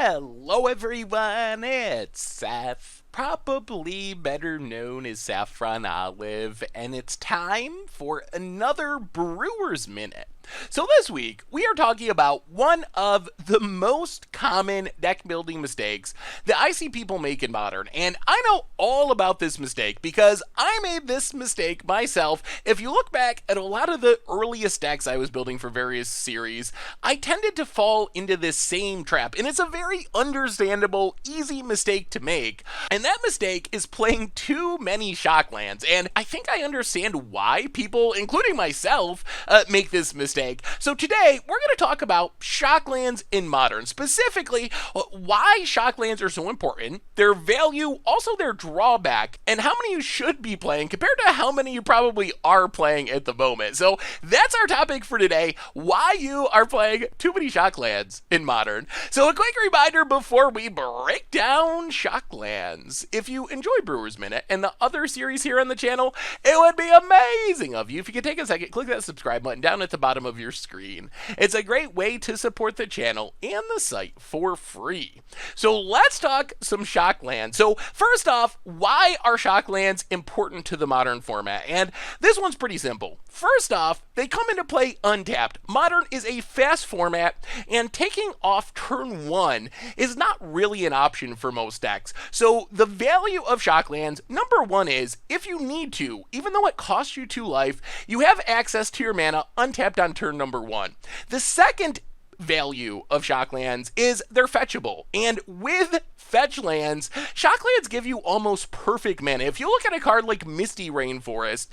Hello, everyone. It's Seth, probably better known as Saffron Olive, and it's time for another Brewers Minute. So, this week, we are talking about one of the most common deck building mistakes that I see people make in Modern. And I know all about this mistake because I made this mistake myself. If you look back at a lot of the earliest decks I was building for various series, I tended to fall into this same trap. And it's a very understandable, easy mistake to make. And that mistake is playing too many Shocklands. And I think I understand why people, including myself, make this mistake. So today, we're going to talk about Shocklands in Modern. Specifically, why Shocklands are so important, their value, also their drawback, and how many you should be playing compared to how many you probably are playing at the moment. So that's our topic for today, why you are playing too many Shocklands in Modern. So a quick reminder before we break down Shocklands. If you enjoy Brewers Minute and the other series here on the channel, it would be amazing of you if you could take a second, click that subscribe button down at the bottom of your screen. It's a great way to support the channel and the site for free. So let's talk some Shocklands. So first off, why are Shocklands important to the Modern format? And this one's pretty simple. First off, they come into play untapped. Modern is a fast format, and taking off turn 1 is not really an option for most decks. So the value of Shocklands, number 1 is, if you need to, even though it costs you 2 life, you have access to your mana untapped on turn number 1. The second value of Shocklands is they're fetchable, and with fetch lands, Shocklands give you almost perfect mana. If you look at a card like Misty Rainforest,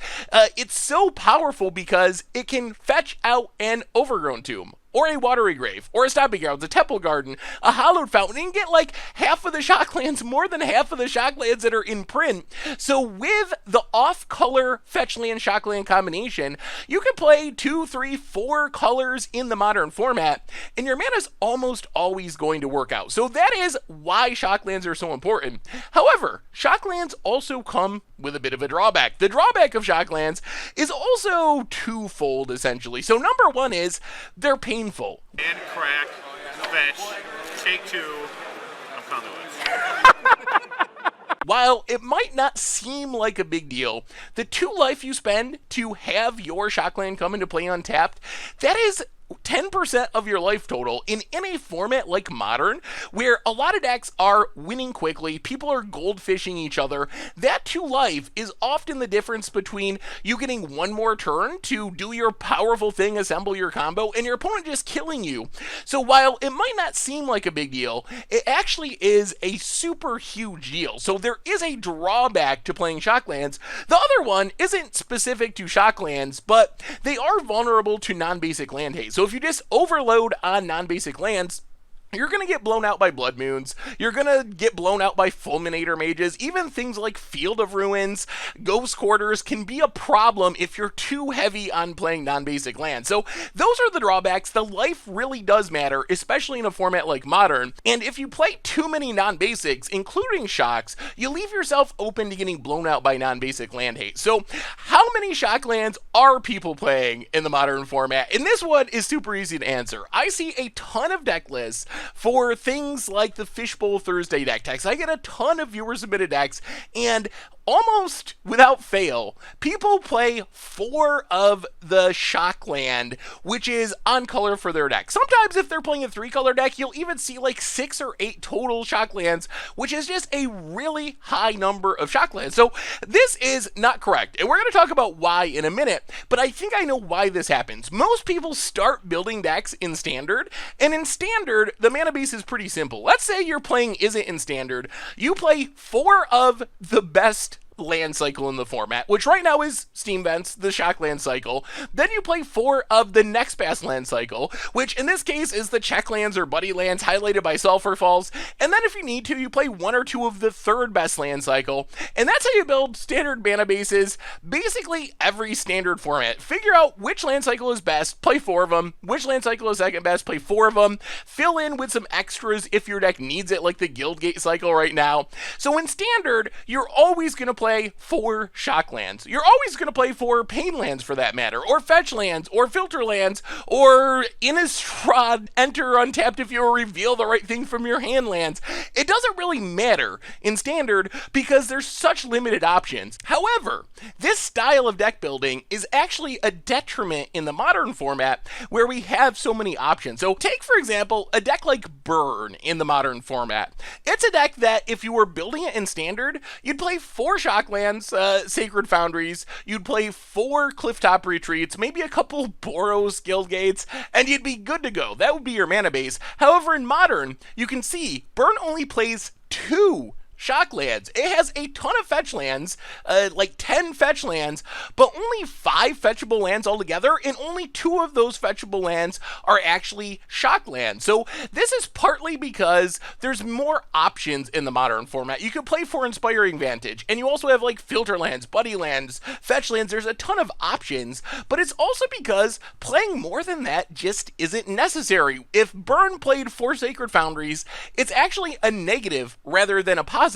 it's so powerful because it can fetch out an Overgrown Tomb, or a Watery Grave, or a Stomping Grounds, a Temple Garden, a Hallowed Fountain, and get like half of the Shocklands, more than half of the Shocklands that are in print. So with the off-color Fetchland Shockland combination, you can play 2, 3, 4 colors in the Modern format, and your mana's almost always going to work out. So that is why Shocklands are so important. However, Shocklands also come with a bit of a drawback. The drawback of Shocklands is also twofold, essentially. So number 1 is they're painful. And crack, fetch, take 2, I'm conduit. While it might not seem like a big deal, the 2 life you spend to have your Shockland come into play untapped, that is 10% of your life total in a format like Modern, where a lot of decks are winning quickly, people are goldfishing each other. That 2 life is often the difference between you getting 1 more turn to do your powerful thing, assemble your combo, and your opponent just killing you. So while it might not seem like a big deal, it actually is a super huge deal. So there is a drawback to playing Shocklands. The other one isn't specific to Shocklands, but they are vulnerable to non-basic land hate. So if you just overload on non-basic lands, you're going to get blown out by Blood Moons, you're going to get blown out by Fulminator Mages, even things like Field of Ruins, Ghost Quarters can be a problem if you're too heavy on playing non-basic lands. So those are the drawbacks. The life really does matter, especially in a format like Modern, and if you play too many non-basics, including Shocks, you leave yourself open to getting blown out by non-basic land hate. So how many Shocklands are people playing in the Modern format? And this one is super easy to answer. I see a ton of deck lists for things like the Fishbowl Thursday deck text. I get a ton of viewer submitted decks, and almost without fail, people play 4 of the Shockland, which is on color for their deck. Sometimes if they're playing a 3-color deck, you'll even see like 6 or 8 total Shocklands, which is just a really high number of Shocklands. So this is not correct, and we're going to talk about why in a minute, but I think I know why this happens. Most people start building decks in Standard, and in Standard, the mana base is pretty simple. Let's say you're playing Izzet in Standard. You play 4 of the best land cycle in the format, which right now is Steam Vents, the Shockland cycle. Then you play 4 of the next best land cycle, which in this case is the Check lands or Buddy lands highlighted by Sulfur Falls. And then if you need to, you play 1 or 2 of the third best land cycle. And that's how you build standard mana bases, basically every standard format. Figure out which land cycle is best, play 4 of them. Which land cycle is second best, play 4 of them. Fill in with some extras if your deck needs it, like the Guildgate cycle right now. So in standard, you're always going to play play 4 shock lands. You're always going to play 4 pain lands for that matter, or fetch lands, or filter lands, or Innistrad, enter untapped if you reveal the right thing from your hand lands. It doesn't really matter in Standard because there's such limited options. However, this style of deck building is actually a detriment in the Modern format where we have so many options. So take, for example, a deck like Burn in the Modern format. It's a deck that if you were building it in Standard, you'd play 4 Shocklands, Sacred Foundries, you'd play 4 Clifftop Retreats, maybe a couple Boros Guildgates, and you'd be good to go. That would be your mana base. However, in Modern, you can see Burn only plays 2 shock lands. It has a ton of fetch lands, like 10 fetch lands, but only 5 fetchable lands altogether, and only 2 of those fetchable lands are actually shock lands. So this is partly because there's more options in the Modern format. You can play for Inspiring Vantage, and you also have like filter lands, buddy lands, fetch lands. There's a ton of options, but it's also because playing more than that just isn't necessary. If Burn played 4 Sacred Foundries, it's actually a negative rather than a positive,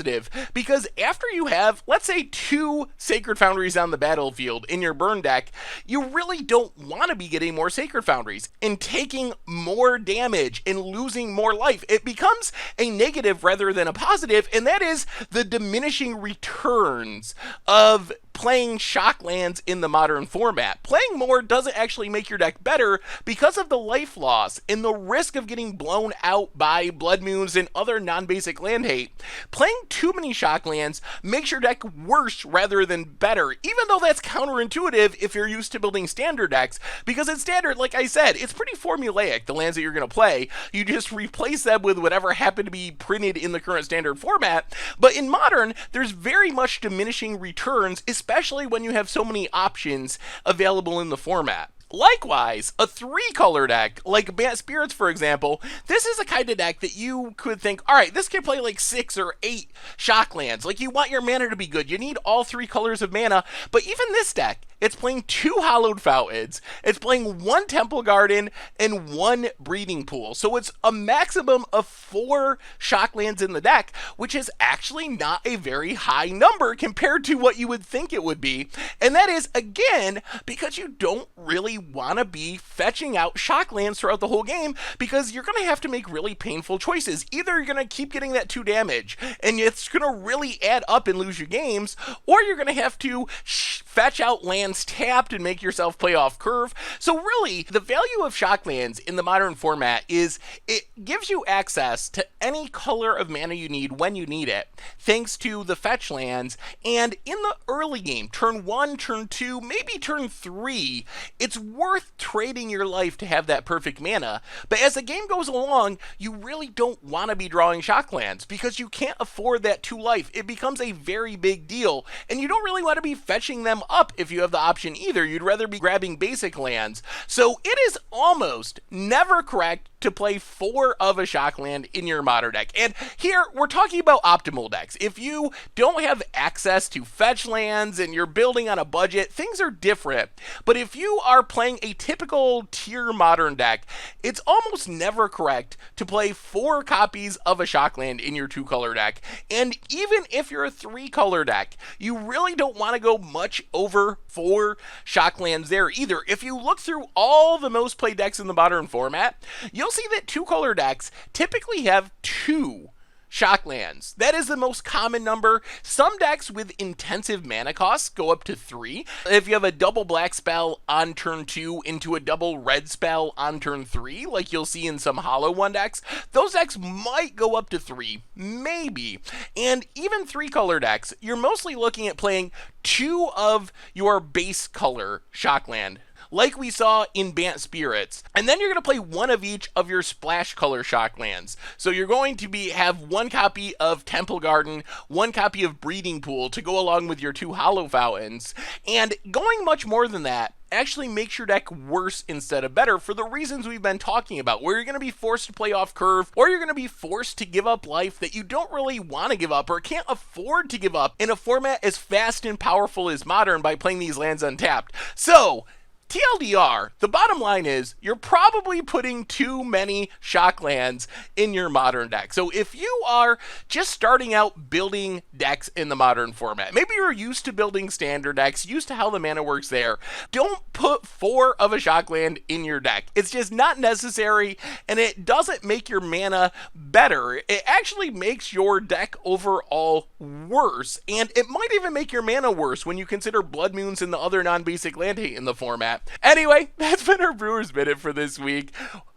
because after you have, let's say, 2 Sacred Foundries on the battlefield in your Burn deck, you really don't want to be getting more Sacred Foundries and taking more damage and losing more life. It becomes a negative rather than a positive, and that is the diminishing returns of playing shock lands in the Modern format. Playing more doesn't actually make your deck better because of the life loss and the risk of getting blown out by Blood Moons and other non-basic land hate. Playing too many shock lands makes your deck worse rather than better, even though that's counterintuitive if you're used to building Standard decks, because in Standard, like I said, it's pretty formulaic, the lands that you're going to play. You just replace them with whatever happened to be printed in the current Standard format. But in Modern, there's very much diminishing returns, especially when you have so many options available in the format. Likewise, a 3-color deck, like Bant Spirits for example, this is a kind of deck that you could think, alright, this can play like 6 or 8 shock lands. Like, you want your mana to be good, you need all 3 colors of mana, but even this deck, it's playing 2 Hallowed Fountains, it's playing 1 Temple Garden, and 1 Breeding Pool. So it's a maximum of 4 shock lands in the deck, which is actually not a very high number compared to what you would think it would be. And that is, again, because you don't really want to be fetching out shock lands throughout the whole game, because you're going to have to make really painful choices. Either you're going to keep getting that 2 damage, and it's going to really add up and lose your games, or you're going to have to fetch out lands tapped and make yourself play off curve. So really, the value of shock lands in the Modern format is it gives you access to any color of mana you need when you need it, thanks to the fetch lands, and in the early game, turn 1, turn 2, maybe turn 3, it's worth trading your life to have that perfect mana. But as the game goes along, you really don't want to be drawing shock lands because you can't afford that 2 life. It becomes a very big deal, and you don't really want to be fetching them up if you have the option either. You'd rather be grabbing basic lands. So it is almost never correct to play 4 of a shock land in your Modern deck. And here we're talking about optimal decks. If you don't have access to fetch lands and you're building on a budget, things are different. But if you are playing a typical tier Modern deck, it's almost never correct to play 4 copies of a shock land in your 2-color deck. And even if you're a 3-color deck, you really don't want to go much over 4 shock lands there either. If you look through all the most played decks in the Modern format, you'll see that 2-color decks typically have 2 shock lands. That is the most common number. Some decks with intensive mana costs go up to 3. If you have a double black spell on turn 2 into a double red spell on turn 3, like you'll see in some Hollow One decks, those decks might go up to 3, maybe. And even 3-color decks, you're mostly looking at playing 2 of your base color shock land, like we saw in Bant Spirits. And then you're going to play 1 of each of your splash color shock lands. So you're going to have 1 copy of Temple Garden, 1 copy of Breeding Pool to go along with your 2 Hollow Fountains. And going much more than that actually makes your deck worse instead of better for the reasons we've been talking about, where you're going to be forced to play off curve, or you're going to be forced to give up life that you don't really want to give up or can't afford to give up in a format as fast and powerful as Modern by playing these lands untapped. So TLDR, the bottom line is you're probably putting too many Shocklands in your modern deck. So if you are just starting out building decks in the modern format, maybe you're used to building standard decks, used to how the mana works there, don't put 4 of a Shockland in your deck. It's just not necessary, and it doesn't make your mana better. It actually makes your deck overall worse, and it might even make your mana worse when you consider Blood Moons and the other non-basic land hate in the format. Anyway, that's been our Brewers Minute for this week.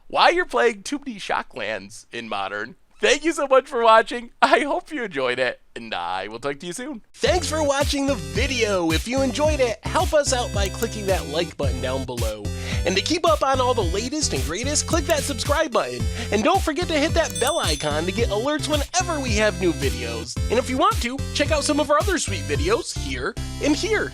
Why you're playing too many Shocklands in Modern. Thank you so much for watching. I hope you enjoyed it, and I will talk to you soon. Thanks for watching the video. If you enjoyed it, help us out by clicking that like button down below. And to keep up on all the latest and greatest, click that subscribe button. And don't forget to hit that bell icon to get alerts whenever we have new videos. And if you want to, check out some of our other sweet videos here and here.